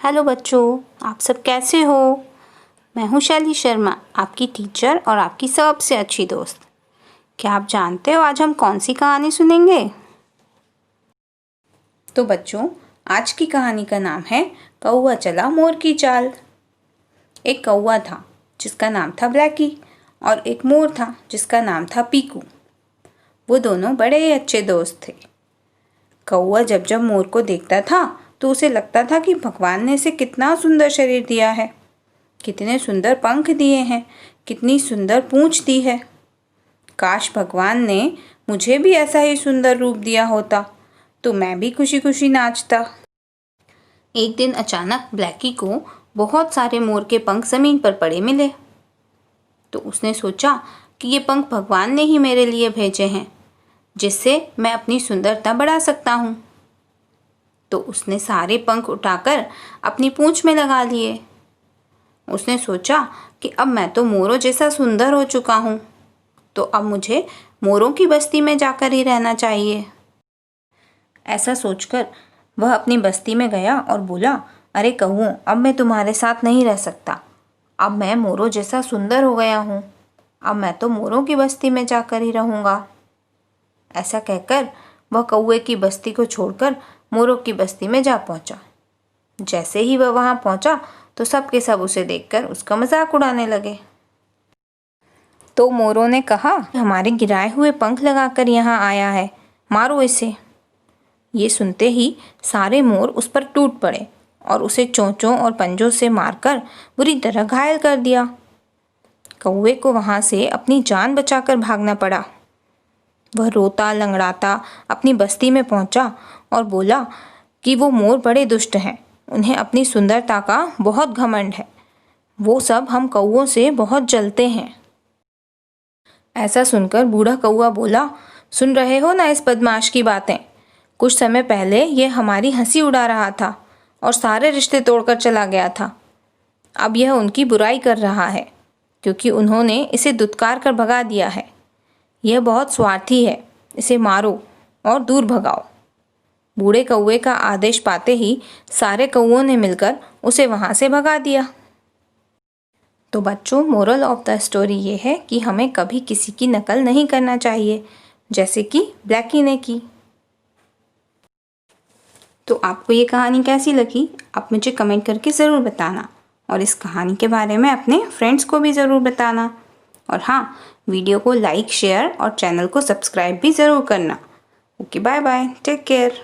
Hello बच्चों, आप सब कैसे हो। मैं हूँ शैली शर्मा, आपकी टीचर और आपकी सबसे अच्छी दोस्त। क्या आप जानते हो आज हम कौन सी कहानी सुनेंगे? तो बच्चों, आज की कहानी का नाम है कौवा चला मोर की चाल। एक कौवा था जिसका नाम था ब्लैकी और एक मोर था जिसका नाम था पीकू। वो दोनों बड़े ही अच्छे दोस्त थे। कौवा जब जब मोर को देखता था तो उसे लगता था कि भगवान ने इसे कितना सुंदर शरीर दिया है, कितने सुंदर पंख दिए हैं, कितनी सुंदर पूंछ दी है। काश भगवान ने मुझे भी ऐसा ही सुंदर रूप दिया होता तो मैं भी खुशी खुशी नाचता। एक दिन अचानक ब्लैकी को बहुत सारे मोर के पंख जमीन पर पड़े मिले। तो उसने सोचा कि ये पंख भगवान ने ही मेरे लिए भेजे हैं, जिससे मैं अपनी सुंदरता बढ़ा सकता हूँ। तो उसने सारे पंख उठाकर अपनी पूंछ में लगा लिए। उसने सोचा कि अब मैं तो मोरों जैसा सुंदर हो चुका हूँ, तो अब मुझे मोरों की बस्ती में जाकर ही रहना चाहिए। ऐसा सोचकर वह अपनी बस्ती में गया और बोला, अरे कौवों, अब मैं तुम्हारे साथ नहीं रह सकता। अब मैं मोरों जैसा सुंदर हो गया हूँ। अब मैं तो मोरों की बस्ती में जाकर ही रहूँगा। ऐसा कहकर वह कौवे की बस्ती को छोड़कर मोरों की बस्ती में जा पहुंचा। जैसे ही वह वहां पहुंचा तो सब के सब उसे देखकर उसका मजाक उड़ाने लगे। तो मोरों ने कहा, हमारे गिराए हुए पंख लगाकर यहाँ आया है, मारो इसे। ये सुनते ही सारे मोर उस पर टूट पड़े और उसे चोंचों और पंजों से मारकर बुरी तरह घायल कर दिया। कौवे को वहां से अपनी जान बचाकर भागना पड़ा। वह रोता लंगड़ाता अपनी बस्ती में पहुंचा और बोला कि वो मोर बड़े दुष्ट हैं, उन्हें अपनी सुंदरता का बहुत घमंड है। वो सब हम कौवों से बहुत जलते हैं। ऐसा सुनकर बूढ़ा कौवा बोला, सुन रहे हो ना इस बदमाश की बातें। कुछ समय पहले ये हमारी हंसी उड़ा रहा था और सारे रिश्ते तोड़कर चला गया था। अब यह उनकी बुराई कर रहा है क्योंकि उन्होंने इसे दुत्कार कर भगा दिया है। यह बहुत स्वार्थी है, इसे मारो और दूर भगाओ। बूढ़े कौवे का आदेश पाते ही सारे कौवों ने मिलकर उसे वहां से भगा दिया। तो बच्चों, मोरल ऑफ द स्टोरी ये है कि हमें कभी किसी की नकल नहीं करना चाहिए, जैसे कि ब्लैकी ने की। तो आपको ये कहानी कैसी लगी, आप मुझे कमेंट करके ज़रूर बताना और इस कहानी के बारे में अपने फ्रेंड्स को भी ज़रूर बताना। और हाँ, वीडियो को लाइक, शेयर और चैनल को सब्सक्राइब भी ज़रूर करना। Okay, bye bye, take care.